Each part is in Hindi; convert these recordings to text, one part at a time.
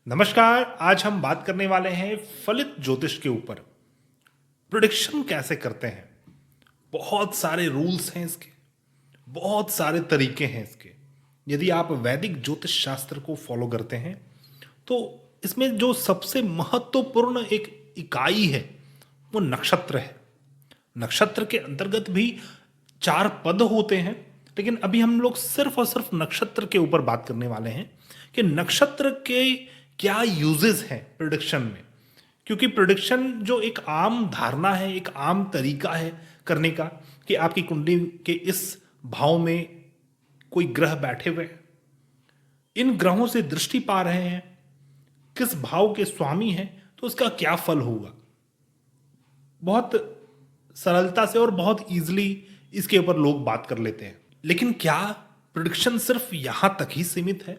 नमस्कार। आज हम बात करने वाले हैं फलित ज्योतिष के ऊपर। प्रिडिक्शन कैसे करते हैं। बहुत सारे रूल्स हैं इसके, बहुत सारे तरीके हैं इसके। यदि आप वैदिक ज्योतिष शास्त्र को फॉलो करते हैं तो इसमें जो सबसे महत्वपूर्ण एक इकाई है वो नक्षत्र है। नक्षत्र के अंतर्गत भी 4 पद होते हैं, लेकिन अभी हम लोग सिर्फ और सिर्फ नक्षत्र के ऊपर बात करने वाले हैं कि नक्षत्र के क्या यूजेस हैं प्रिडिक्शन में। क्योंकि प्रिडिक्शन जो एक आम धारणा है, एक आम तरीका है करने का कि आपकी कुंडली के इस भाव में कोई ग्रह बैठे हुए हैं, इन ग्रहों से दृष्टि पा रहे हैं, किस भाव के स्वामी हैं, तो उसका क्या फल होगा। बहुत सरलता से और बहुत इजीली इसके ऊपर लोग बात कर लेते हैं। लेकिन क्या प्रिडिक्शन सिर्फ यहां तक ही सीमित है?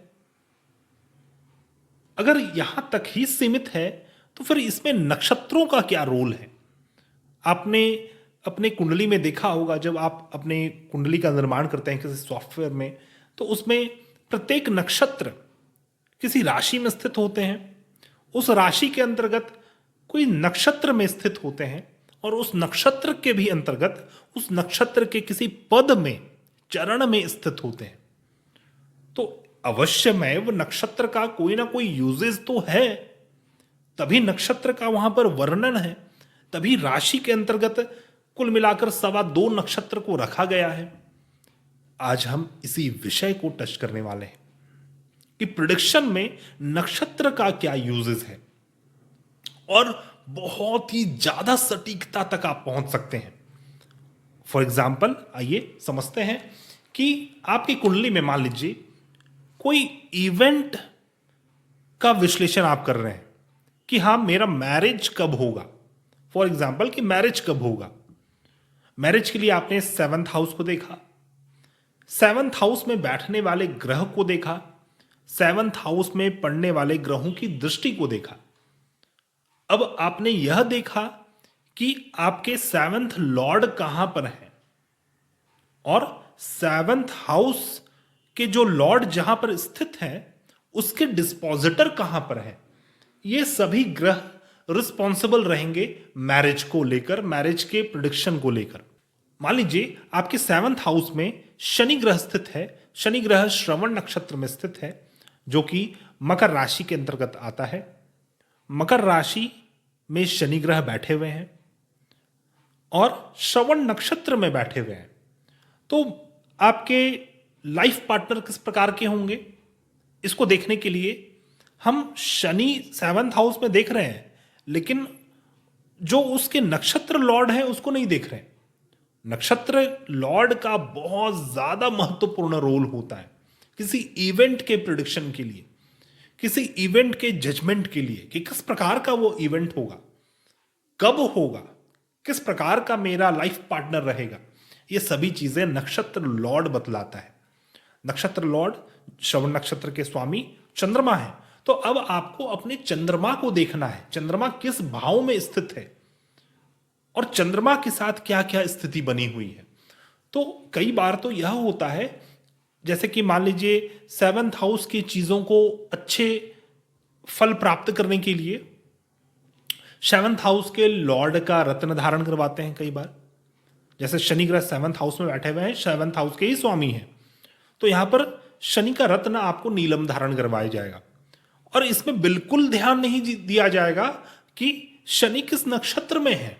अगर यहां तक ही सीमित है तो फिर इसमें नक्षत्रों का क्या रोल है? आपने अपने कुंडली में देखा होगा, जब आप अपने कुंडली का निर्माण करते हैं किसी सॉफ्टवेयर में, तो उसमें प्रत्येक नक्षत्र किसी राशि में स्थित होते हैं। उस राशि के अंतर्गत कोई नक्षत्र में स्थित होते हैं और उस नक्षत्र के भी अंतर्गत उस नक्षत्र के किसी पद में, चरण में स्थित होते हैं। तो अवश्य में वो नक्षत्र का कोई ना कोई यूजेस तो है, तभी नक्षत्र का वहां पर वर्णन है, तभी राशि के अंतर्गत कुल मिलाकर 2.25 नक्षत्र को रखा गया है। आज हम इसी विषय को टच करने वाले हैं कि प्रिडिक्शन में नक्षत्र का क्या यूजेस है और बहुत ही ज्यादा सटीकता तक आप पहुंच सकते हैं। फॉर एग्जाम्पल, आइए समझते हैं कि आपकी कुंडली में मान लीजिए कोई इवेंट का विश्लेषण आप कर रहे हैं कि हाँ, मेरा मैरिज कब होगा। फॉर एग्जाम्पल कि मैरिज कब होगा। मैरिज के लिए आपने 7th हाउस को देखा, 7th हाउस में बैठने वाले ग्रह को देखा, 7th हाउस में पड़ने वाले ग्रहों की दृष्टि को देखा। अब आपने यह देखा कि आपके 7th लॉर्ड कहां पर है और 7th हाउस के जो लॉर्ड जहां पर स्थित है उसके डिस्पोजिटर कहां पर है। ये सभी ग्रह रिस्पॉन्सिबल रहेंगे मैरिज को लेकर, मैरिज के प्रिडिक्शन को लेकर। मान लीजिए आपके 7th हाउस में शनि ग्रह स्थित है। शनि ग्रह श्रवण नक्षत्र में स्थित है, जो कि मकर राशि के अंतर्गत आता है। मकर राशि में शनि ग्रह बैठे हुए हैं और श्रवण नक्षत्र में बैठे हुए हैं। तो आपके लाइफ पार्टनर किस प्रकार के होंगे, इसको देखने के लिए हम शनि 7th हाउस में देख रहे हैं, लेकिन जो उसके नक्षत्र लॉर्ड है उसको नहीं देख रहे हैं। नक्षत्र लॉर्ड का बहुत ज्यादा महत्वपूर्ण रोल होता है किसी इवेंट के प्रिडिक्शन के लिए, किसी इवेंट के जजमेंट के लिए कि किस प्रकार का वो इवेंट होगा, कब होगा, किस प्रकार का मेरा लाइफ पार्टनर रहेगा। ये सभी चीजें नक्षत्र लॉर्ड बतलाता है। नक्षत्र लॉर्ड श्रवण नक्षत्र के स्वामी चंद्रमा है। तो अब आपको अपने चंद्रमा को देखना है, चंद्रमा किस भाव में स्थित है और चंद्रमा के साथ क्या क्या स्थिति बनी हुई है। तो कई बार तो यह होता है, जैसे कि मान लीजिए 7th हाउस की चीजों को अच्छे फल प्राप्त करने के लिए 7th हाउस के लॉर्ड का रत्न धारण करवाते हैं कई बार। जैसे शनि ग्रह 7th हाउस में बैठे हुए हैं, 7th हाउस के ही स्वामी हैं, तो यहां पर शनि का रत्न आपको नीलम धारण करवाया जाएगा। और इसमें बिल्कुल ध्यान नहीं दिया जाएगा कि शनि किस नक्षत्र में है।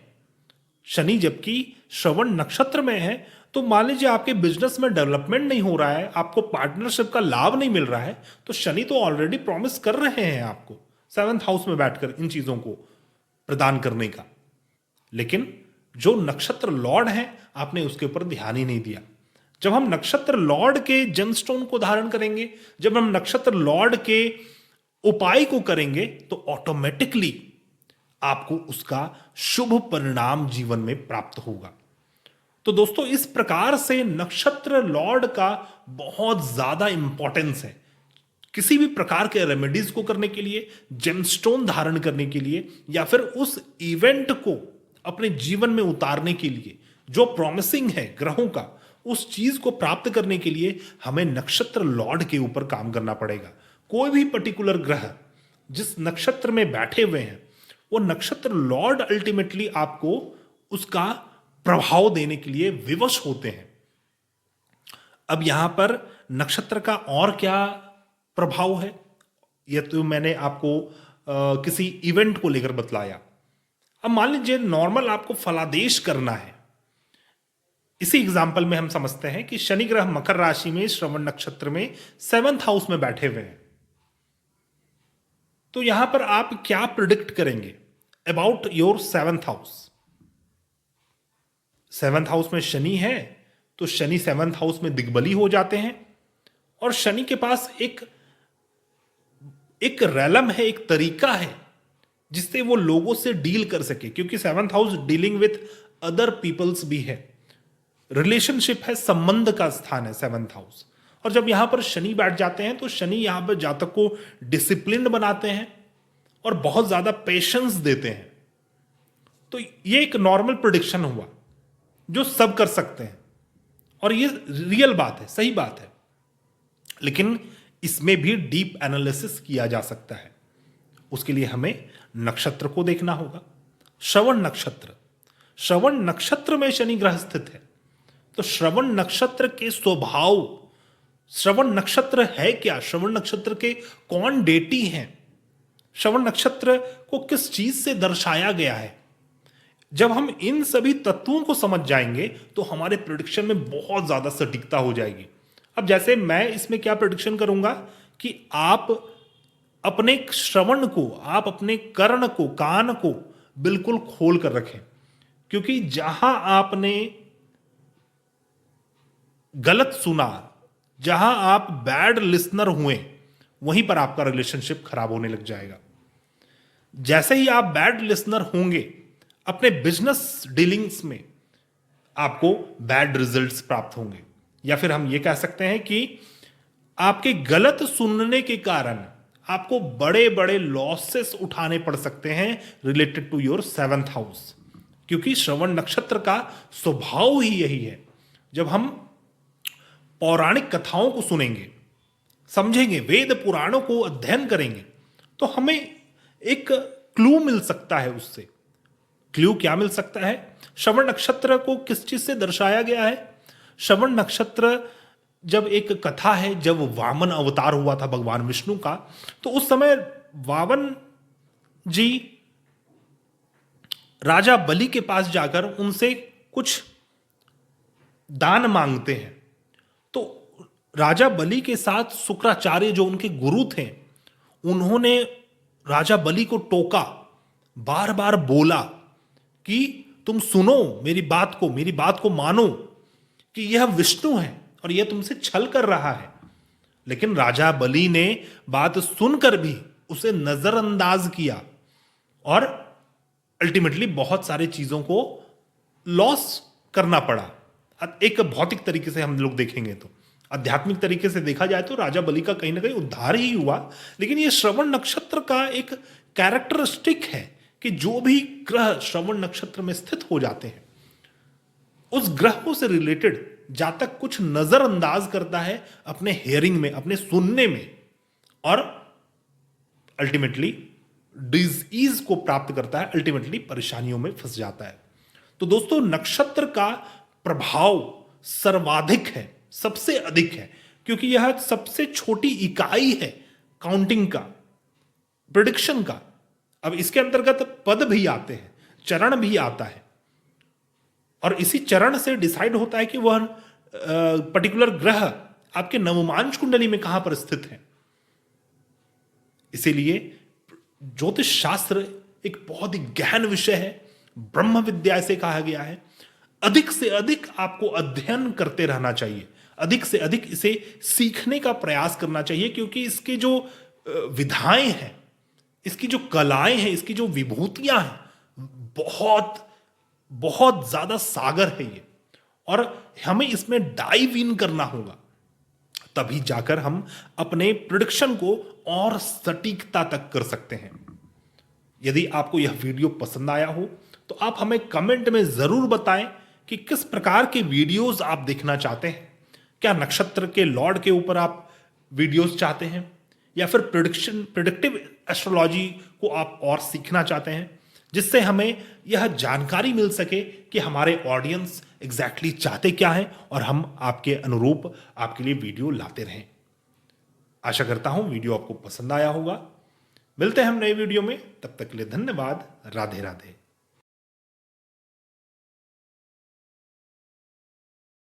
शनि जबकि श्रवण नक्षत्र में है, तो मान लीजिए आपके बिजनेस में डेवलपमेंट नहीं हो रहा है, आपको पार्टनरशिप का लाभ नहीं मिल रहा है, तो शनि तो ऑलरेडी प्रॉमिस कर रहे हैं आपको 7th हाउस में बैठकर इन चीजों को प्रदान करने का। लेकिन जो नक्षत्र लॉर्ड है, आपने उसके ऊपर ध्यान ही नहीं दिया। जब हम नक्षत्र लॉर्ड के जेमस्टोन को धारण करेंगे, जब हम नक्षत्र लॉर्ड के उपाय को करेंगे, तो ऑटोमेटिकली आपको उसका शुभ परिणाम जीवन में प्राप्त होगा। तो दोस्तों, इस प्रकार से नक्षत्र लॉर्ड का बहुत ज्यादा इंपॉर्टेंस है किसी भी प्रकार के रेमेडीज को करने के लिए, जेमस्टोन धारण करने के लिए, या फिर उस इवेंट को अपने जीवन में उतारने के लिए। जो प्रॉमिसिंग है ग्रहों का, उस चीज को प्राप्त करने के लिए हमें नक्षत्र लॉर्ड के ऊपर काम करना पड़ेगा। कोई भी पर्टिकुलर ग्रह जिस नक्षत्र में बैठे हुए हैं, वो नक्षत्र लॉर्ड अल्टीमेटली आपको उसका प्रभाव देने के लिए विवश होते हैं। अब यहां पर नक्षत्र का और क्या प्रभाव है, यह तो मैंने आपको किसी इवेंट को लेकर बतलाया। अब मान लीजिए नॉर्मल आपको फलादेश करना है। इसी एग्जाम्पल में हम समझते हैं कि शनि ग्रह मकर राशि में श्रवण नक्षत्र में 7th हाउस में बैठे हुए हैं। तो यहां पर आप क्या प्रिडिक्ट करेंगे about your 7th house? 7th house में शनि है, तो शनि 7th हाउस में दिग्बली हो जाते हैं। और शनि के पास एक रैलम है, एक तरीका है जिससे वो लोगों से डील कर सके, क्योंकि 7th house dealing with other peoples भी है, रिलेशनशिप है, संबंध का स्थान है 7th हाउस। और जब यहां पर शनि बैठ जाते हैं तो शनि यहां पर जातक को डिसिप्लिन बनाते हैं और बहुत ज्यादा पेशेंस देते हैं। तो ये एक नॉर्मल प्रिडिक्शन हुआ जो सब कर सकते हैं, और ये रियल बात है, सही बात है। लेकिन इसमें भी डीप एनालिसिस किया जा सकता है। उसके लिए हमें नक्षत्र को देखना होगा। श्रवण नक्षत्र, श्रवण नक्षत्र में शनि ग्रह स्थित है, तो श्रवण नक्षत्र के स्वभाव, श्रवण नक्षत्र है क्या, श्रवण नक्षत्र के कौन डेटी हैं, श्रवण नक्षत्र को किस चीज से दर्शाया गया है, जब हम इन सभी तत्वों को समझ जाएंगे तो हमारे प्रेडिक्शन में बहुत ज्यादा सटीकता हो जाएगी। अब जैसे मैं इसमें क्या प्रेडिक्शन करूंगा कि आप अपने श्रवण को, आप अपने कर्ण को, कान को बिल्कुल खोल कर रखें, क्योंकि जहां आपने गलत सुना, जहां आप बैड लिसनर हुए, वहीं पर आपका रिलेशनशिप खराब होने लग जाएगा। जैसे ही आप बैड लिसनर होंगे अपने बिजनेस डीलिंग्स में, आपको बैड रिजल्ट्स प्राप्त होंगे। या फिर हम ये कह सकते हैं कि आपके गलत सुनने के कारण आपको बड़े बड़े लॉसेस उठाने पड़ सकते हैं related to your 7th house, क्योंकि श्रवण नक्षत्र का स्वभाव ही यही है। जब हम पौराणिक कथाओं को सुनेंगे, समझेंगे, वेद पुराणों को अध्ययन करेंगे, तो हमें एक क्लू मिल सकता है। उससे क्लू क्या मिल सकता है? श्रवण नक्षत्र को किस चीज से दर्शाया गया है? श्रवण नक्षत्र जब एक कथा है, जब वामन अवतार हुआ था भगवान विष्णु का, तो उस समय वामन जी राजा बलि के पास जाकर उनसे कुछ दान मांगते हैं। तो राजा बलि के साथ शुक्राचार्य जो उनके गुरु थे, उन्होंने राजा बलि को टोका, बार बार बोला कि तुम सुनो मेरी बात को मानो कि यह विष्णु है और यह तुमसे छल कर रहा है। लेकिन राजा बलि ने बात सुनकर भी उसे नजरअंदाज किया और अल्टीमेटली बहुत सारी चीजों को लॉस करना पड़ा। एक भौतिक तरीके से हम लोग देखेंगे तो, आध्यात्मिक तरीके से देखा जाए तो राजा बलि का कहीं ना कहीं उद्धार ही हुआ। लेकिन यह श्रवण नक्षत्र का एक कैरेक्टरिस्टिक है कि जो भी ग्रह श्रवण नक्षत्र में स्थित हो जाते हैं, उस ग्रहों से रिलेटेड जातक कुछ नजरअंदाज करता है अपने हेयरिंग में, अपने सुनने में, और अल्टीमेटली डिजीज को प्राप्त करता है, अल्टीमेटली परेशानियों में फंस जाता है। तो दोस्तों, नक्षत्र का प्रभाव सर्वाधिक है, सबसे अधिक है, क्योंकि यह सबसे छोटी इकाई है काउंटिंग का, प्रिडिक्शन का। अब इसके अंतर्गत पद भी आते हैं, चरण भी आता है, और इसी चरण से डिसाइड होता है कि वह पर्टिकुलर ग्रह आपके नवमांश कुंडली में कहां पर स्थित है। इसीलिए ज्योतिष शास्त्र एक बहुत ही गहन विषय है, ब्रह्म विद्या इसे कहा गया है। अधिक से अधिक आपको अध्ययन करते रहना चाहिए, अधिक से अधिक इसे सीखने का प्रयास करना चाहिए, क्योंकि इसके जो विधाएं हैं, इसकी जो कलाएं हैं, इसकी जो विभूतियां हैं, बहुत बहुत ज्यादा सागर है ये, और हमें इसमें डाइव इन करना होगा, तभी जाकर हम अपने प्रिडिक्शन को और सटीकता तक कर सकते हैं। यदि आपको यह वीडियो पसंद आया हो तो आप हमें कमेंट में जरूर बताएं कि किस प्रकार के वीडियोस आप देखना चाहते हैं। क्या नक्षत्र के लॉर्ड के ऊपर आप वीडियोस चाहते हैं, या फिर प्रिडिक्टिव एस्ट्रोलॉजी को आप और सीखना चाहते हैं, जिससे हमें यह जानकारी मिल सके कि हमारे ऑडियंस एग्जैक्टली चाहते क्या हैं और हम आपके अनुरूप आपके लिए वीडियो लाते रहें। आशा करता हूं वीडियो आपको पसंद आया होगा। मिलते हैं हम नए वीडियो में, तब तक के लिए धन्यवाद। राधे राधे।